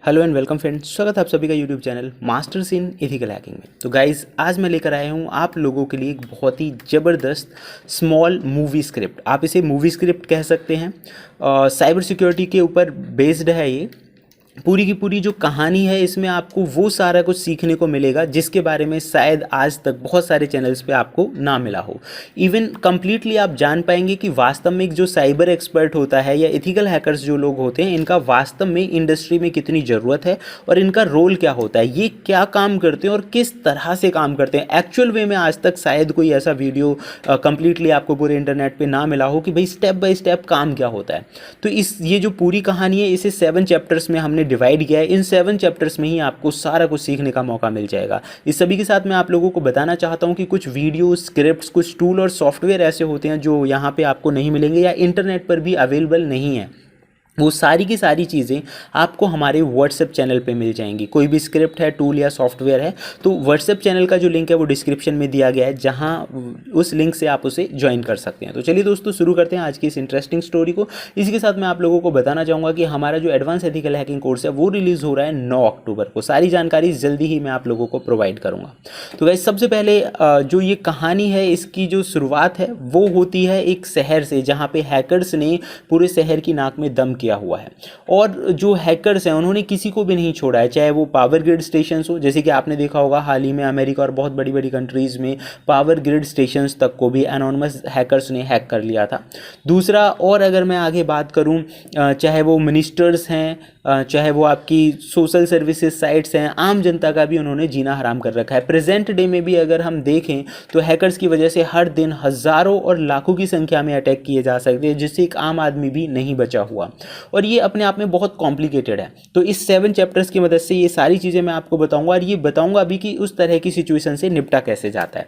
Hello and welcome friends, स्वागत है आप सभी का YouTube channel masters in ethical hacking में। तो गाइज़, आज मैं लेकर आया हूँ आप लोगों के लिए एक बहुत ही ज़बरदस्त स्मॉल मूवी स्क्रिप्ट। आप इसे मूवी स्क्रिप्ट कह सकते हैं। साइबर सिक्योरिटी के ऊपर बेस्ड है ये। पूरी की पूरी जो कहानी है, इसमें आपको वो सारा कुछ सीखने को मिलेगा जिसके बारे में शायद आज तक बहुत सारे चैनल्स पे आपको ना मिला हो। इवन कम्प्लीटली आप जान पाएंगे कि वास्तव में एक जो साइबर एक्सपर्ट होता है या एथिकल हैकर्स जो लोग होते हैं, इनका वास्तव में इंडस्ट्री में कितनी ज़रूरत है और इनका रोल क्या होता है, ये क्या काम करते हैं और किस तरह से काम करते हैं। एक्चुअल वे में आज तक शायद कोई ऐसा वीडियो कम्प्लीटली आपको पूरे इंटरनेट पर ना मिला हो कि भाई स्टेप बाय स्टेप काम क्या होता है। तो ये जो पूरी कहानी है, इसे 7 चैप्टर्स में हमने डिवाइड किया है। इन 7 चैप्टर्स में ही आपको सारा कुछ सीखने का मौका मिल जाएगा। इस सभी के साथ मैं आप लोगों को बताना चाहता हूं कि कुछ वीडियो स्क्रिप्ट्स, कुछ टूल और सॉफ्टवेयर ऐसे होते हैं जो यहाँ पे आपको नहीं मिलेंगे या इंटरनेट पर भी अवेलेबल नहीं है। वो सारी की सारी चीज़ें आपको हमारे व्हाट्सएप चैनल पे मिल जाएंगी। कोई भी स्क्रिप्ट है, टूल या सॉफ्टवेयर है, तो व्हाट्सएप चैनल का जो लिंक है वो डिस्क्रिप्शन में दिया गया है, जहां उस लिंक से आप उसे ज्वाइन कर सकते हैं। तो चलिए दोस्तों, शुरू करते हैं आज की इस इंटरेस्टिंग स्टोरी को। इसी के साथ मैं आप लोगों को बताना चाहूँगा कि हमारा जो एडवांस एथिकल हैकिंग कोर्स है वो रिलीज़ हो रहा है 9 अक्टूबर को। सारी जानकारी जल्दी ही मैं आप लोगों को प्रोवाइड करूँगा। तो गाइस, सबसे पहले जो ये कहानी है, इसकी जो शुरुआत है वो होती है एक शहर से, जहाँ पे हैकर्स ने पूरे शहर की नाक में दम किया हुआ है। और जो हैकर्स हैं उन्होंने किसी को भी नहीं छोड़ा है, चाहे वो पावर ग्रिड स्टेशन हो, जैसे कि आपने देखा होगा हाल ही में अमेरिका और बहुत बड़ी बड़ी कंट्रीज में पावर ग्रिड स्टेशंस तक को भी एनोनिमस हैकर्स ने हैक कर लिया था। दूसरा, और अगर मैं आगे बात करूं, चाहे वो मिनिस्टर्स हैं, चाहे वो आपकी सोशल सर्विसेज साइट्स हैं, आम जनता का भी उन्होंने जीना हराम कर रखा है। प्रेजेंट डे में भी अगर हम देखें तो हैकर्स की वजह से हर दिन हज़ारों और लाखों की संख्या में अटैक किए जा सकते हैं, जिससे एक आम आदमी भी नहीं बचा हुआ। और ये अपने आप में बहुत कॉम्प्लिकेटेड है। तो इस 7 चैप्टर्स की मदद से ये सारी चीज़ें मैं आपको बताऊंगा और ये बताऊंगा भी कि उस तरह की सिचुएशन से निपटा कैसे जाता है।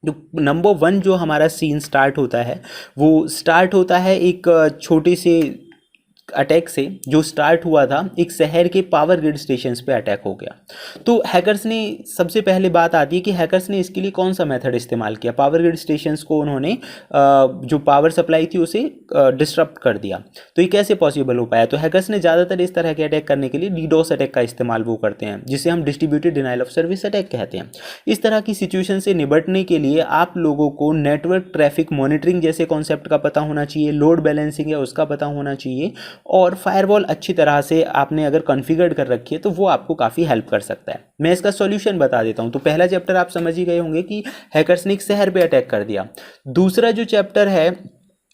तो नंबर 1 जो हमारा सीन स्टार्ट होता है, वो स्टार्ट होता है एक छोटे से अटैक से, जो स्टार्ट हुआ था एक शहर के पावर ग्रिड स्टेशंस पे अटैक हो गया। तो हैकर्स ने, सबसे पहले बात आती है कि हैकर्स ने इसके लिए कौन सा मेथड इस्तेमाल किया। पावर ग्रिड स्टेशंस को उन्होंने जो पावर सप्लाई थी उसे डिस्टर्ब कर दिया। तो ये कैसे पॉसिबल हो पाया? तो हैकर्स ने ज़्यादातर इस तरह के अटैक करने के लिए डीडोस अटैक का इस्तेमाल वो करते हैं, जिसे हम distributed denial of service attack कहते हैं। इस तरह की सिचुएशन से निपटने के लिए आप लोगों को नेटवर्क ट्रैफिक मॉनिटरिंग जैसे कॉन्सेप्ट का पता होना चाहिए, लोड बैलेंसिंग है उसका पता होना चाहिए, और फायरवॉल अच्छी तरह से आपने अगर कॉन्फ़िगर्ड कर रखी है तो वो आपको काफ़ी हेल्प कर सकता है। मैं इसका सॉल्यूशन बता देता हूं। तो पहला चैप्टर आप समझ ही गए होंगे कि हैकर्स ने एक शहर पे अटैक कर दिया। दूसरा जो चैप्टर है,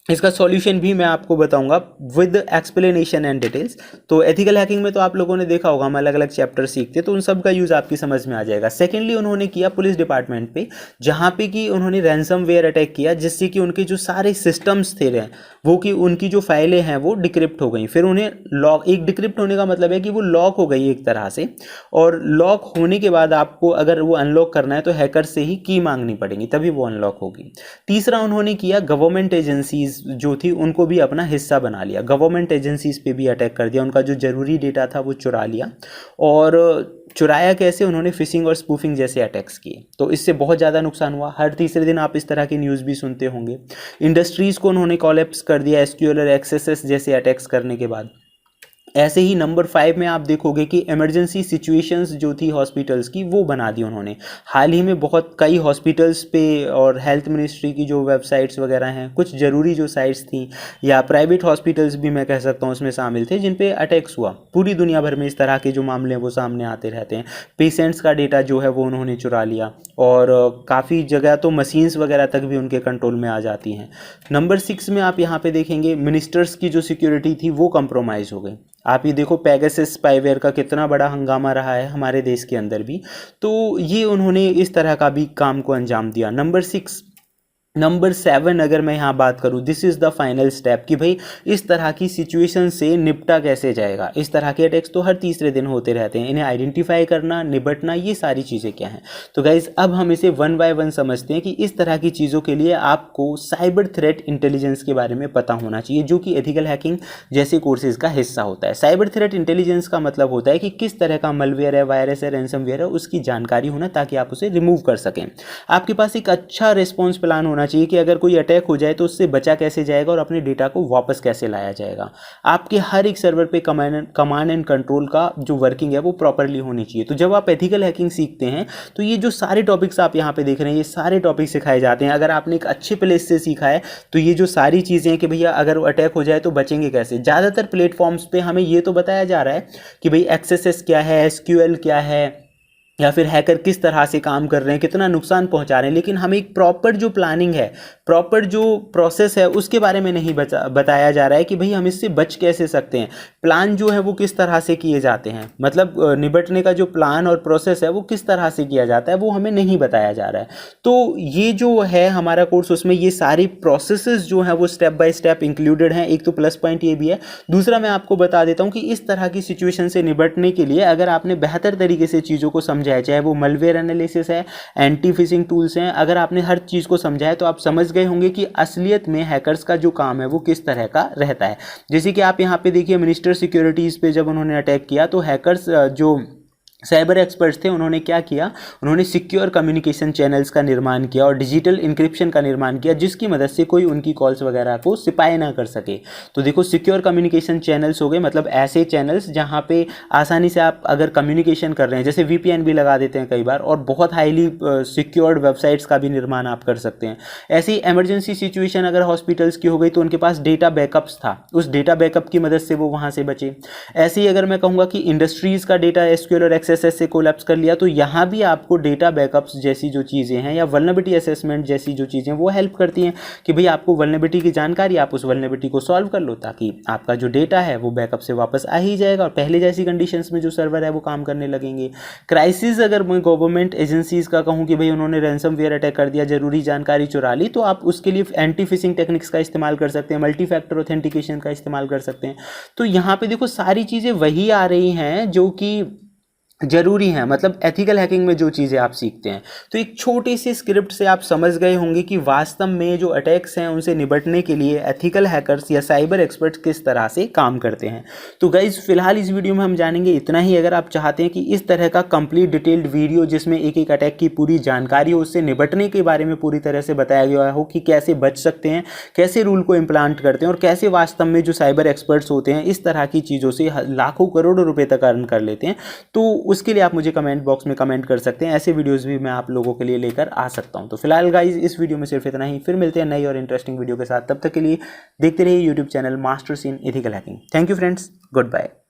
इसका सॉल्यूशन भी मैं आपको बताऊंगा विद एक्सप्लेनेशन एंड डिटेल्स। तो एथिकल हैकिंग में तो आप लोगों ने देखा होगा हम अलग अलग चैप्टर सीखते, तो उन सब का यूज़ आपकी समझ में आ जाएगा। सेकेंडली, उन्होंने किया पुलिस डिपार्टमेंट पे, जहाँ पे कि उन्होंने रैंसमवेयर अटैक किया, जिससे कि उनके जो सारे सिस्टम्स थे वो कि उनकी जो फाइलें हैं वो डिक्रिप्ट हो गई। फिर उन्हें लॉक, एक डिक्रिप्ट होने का मतलब है कि वो लॉक हो गई एक तरह से, और लॉक होने के बाद आपको अगर वो अनलॉक करना है तो हैकर से ही की मांगनी पड़ेगी, तभी वो अनलॉक होगी। तीसरा, उन्होंने किया गवर्नमेंट एजेंसीज जो थी उनको भी अपना हिस्सा बना लिया, गवर्नमेंट एजेंसीज पे भी अटैक कर दिया, उनका जो जरूरी डेटा था वो चुरा लिया। और चुराया कैसे? उन्होंने फिशिंग और स्पूफिंग जैसे अटैक्स किए। तो इससे बहुत ज़्यादा नुकसान हुआ। हर तीसरे दिन आप इस तरह की न्यूज़ भी सुनते होंगे। इंडस्ट्रीज़ को उन्होंने कॉलेप्स कर दिया एसक्यूएल और एक्सेस जैसे अटैक्स करने के बाद। ऐसे ही नंबर 5 में आप देखोगे कि इमरजेंसी सिचुएशंस जो थी हॉस्पिटल्स की, वो बना दी उन्होंने। हाल ही में बहुत कई हॉस्पिटल्स पे और हेल्थ मिनिस्ट्री की जो वेबसाइट्स वगैरह हैं, कुछ ज़रूरी जो साइट्स थी या प्राइवेट हॉस्पिटल्स भी मैं कह सकता हूँ उसमें शामिल थे, जिन पे अटैक्स हुआ। पूरी दुनिया भर में इस तरह के जो मामले हैं वो सामने आते रहते हैं। पेशेंट्स का डेटा जो है वो उन्होंने चुरा लिया, और काफ़ी जगह तो मशीन्स वगैरह तक भी उनके कंट्रोल में आ जाती हैं। नंबर 6 में आप यहाँ पे देखेंगे मिनिस्टर्स की जो सिक्योरिटी थी वो कंप्रोमाइज़ हो गई। आप ये देखो पेगासस स्पाईवेयर का कितना बड़ा हंगामा रहा है हमारे देश के अंदर भी। तो ये उन्होंने इस तरह का भी काम को अंजाम दिया। नंबर 7 अगर मैं यहाँ बात करूँ, this is the final step कि भाई इस तरह की सिचुएशन से निपटा कैसे जाएगा। इस तरह के अटैक्स तो हर तीसरे दिन होते रहते हैं, इन्हें आइडेंटिफाई करना, निपटना, ये सारी चीज़ें क्या हैं। तो गाइज, अब हम इसे 1 बाय 1 समझते हैं कि इस तरह की चीज़ों के लिए आपको साइबर थ्रेट इंटेलिजेंस के बारे में पता होना चाहिए, जो कि एथिकल हैकिंग जैसे कोर्सेज का हिस्सा होता है। साइबर थ्रेट इंटेलिजेंस का मतलब होता है कि किस तरह का मलवेयर है, वायरस है, रैंसमवेयर है, उसकी जानकारी होना, ताकि आप उसे रिमूव कर सकें। आपके पास एक अच्छा रिस्पॉन्स प्लान होना चाहिए कि अगर कोई अटैक हो जाए तो उससे बचा कैसे जाएगा और अपने डेटा को वापस कैसे लाया जाएगा। आपके हर एक सर्वर पे कमांड एंड कंट्रोल का जो वर्किंग है वो प्रॉपरली होनी चाहिए। तो जब आप एथिकल हैकिंग सीखते हैं तो ये जो सारे टॉपिक्स आप यहाँ पे देख रहे हैं, ये सारे टॉपिक सिखाए जाते हैं। अगर आपने एक अच्छे प्लेस से सीखा है तो ये जो सारी चीज़ें हैं कि भैया अगर अटैक हो जाए तो बचेंगे कैसे। ज़्यादातर प्लेटफॉर्म्स पे हमें ये तो बताया जा रहा है कि भाई XSS क्या है, SQL क्या है, या फिर हैकर किस तरह से काम कर रहे हैं, कितना नुकसान पहुंचा रहे हैं, लेकिन हमें एक प्रॉपर जो प्लानिंग है, प्रॉपर जो प्रोसेस है उसके बारे में नहीं बताया जा रहा है कि भाई हम इससे बच कैसे सकते हैं। प्लान जो है वो किस तरह से किए जाते हैं, मतलब निपटने का जो प्लान और प्रोसेस है वो किस तरह से किया जाता है वो हमें नहीं बताया जा रहा है। तो ये जो है हमारा कोर्स, उसमें ये सारी प्रोसेसेस जो है वो स्टेप बाय स्टेप इंक्लूडेड हैं। एक तो प्लस पॉइंट ये भी है। दूसरा मैं आपको बता देता हूँ कि इस तरह की सिचुएशन से निपटने के लिए अगर आपने बेहतर तरीके से चीज़ों को समझा है, चाहे वो मलवेयर एनालिसिस है, एंटी फिशिंग टूल्स हैं, अगर आपने हर चीज़ को समझा है तो आप समझ गए होंगे कि असलियत में हैकर्स का जो काम है वो किस तरह का रहता है। जैसे कि आप यहाँ पे देखिए, मिनिस्टर सिक्योरिटीज़ पे जब उन्होंने अटैक किया तो हैकर्स जो साइबर एक्सपर्ट्स थे उन्होंने क्या किया, उन्होंने सिक्योर कम्युनिकेशन चैनल्स का निर्माण किया और डिजिटल इंक्रिप्शन का निर्माण किया, जिसकी मदद से कोई उनकी कॉल्स वगैरह को सिपाही ना कर सके। तो देखो, सिक्योर कम्युनिकेशन चैनल्स हो गए, मतलब ऐसे चैनल्स जहां पे आसानी से आप अगर कम्युनिकेशन कर रहे हैं, जैसे VPN भी लगा देते हैं कई बार, और बहुत हाईली सिक्योर्ड वेबसाइट्स का भी निर्माण आप कर सकते हैं। ऐसी इमरजेंसी सिचुएशन अगर हॉस्पिटल्स की हो गई तो उनके पास डेटा बैकअप्स था, उस डेटा बैकअप की मदद से वो वहाँ से बचे। ऐसे ही अगर मैं कहूँगा कि इंडस्ट्रीज़ का डेटा SQL और XSS से कोलैप्स कर लिया, तो यहाँ भी आपको डेटा बैकअप्स जैसी जो चीज़ें हैं या वल्नरेबिलिटी असेसमेंट जैसी जो चीज़ें वो हेल्प करती हैं कि भाई आपको वल्नरेबिलिटी की जानकारी, आप उस वल्नरेबिलिटी को सॉल्व कर लो ताकि आपका जो डेटा है वो बैकअप से वापस आ ही जाएगा और पहले जैसी कंडीशंस में जो सर्वर है वो काम करने लगेंगे। क्राइसिस अगर मैं गवर्नमेंट एजेंसीज़ का कहूँ कि भाई उन्होंने रैंसमवेयर अटैक कर दिया, जरूरी जानकारी चुरा ली, तो आप उसके लिए एंटी फिशिंग टेक्निक्स का इस्तेमाल कर सकते हैं, मल्टी फैक्टर ऑथेंटिकेशन का इस्तेमाल कर सकते हैं। तो यहाँ पे देखो सारी चीज़ें वही आ रही हैं जो कि जरूरी है, मतलब एथिकल हैकिंग में जो चीज़ें आप सीखते हैं। तो एक छोटी सी स्क्रिप्ट से आप समझ गए होंगे कि वास्तव में जो अटैक्स हैं उनसे निपटने के लिए एथिकल हैकर्स या साइबर एक्सपर्ट्स किस तरह से काम करते हैं। तो गाइज फिलहाल इस वीडियो में हम जानेंगे इतना ही। अगर आप चाहते हैं कि इस तरह का कंप्लीट डिटेल्ड वीडियो जिसमें एक एक अटैक की पूरी जानकारी हो, उससे निपटने के बारे में पूरी तरह से बताया गया हो कि कैसे बच सकते हैं, कैसे रूल को इम्प्लांट करते हैं और कैसे वास्तव में जो साइबर एक्सपर्ट्स होते हैं इस तरह की चीज़ों से लाखों करोड़ों रुपए तक अर्न कर लेते हैं, तो उसके लिए आप मुझे कमेंट बॉक्स में कमेंट कर सकते हैं। ऐसे वीडियोस भी मैं आप लोगों के लिए लेकर आ सकता हूं। तो फिलहाल गाइज इस वीडियो में सिर्फ इतना ही, फिर मिलते हैं नई और इंटरेस्टिंग वीडियो के साथ। तब तक के लिए देखते रहिए YouTube channel masters in ethical hacking. Thank you friends, good bye.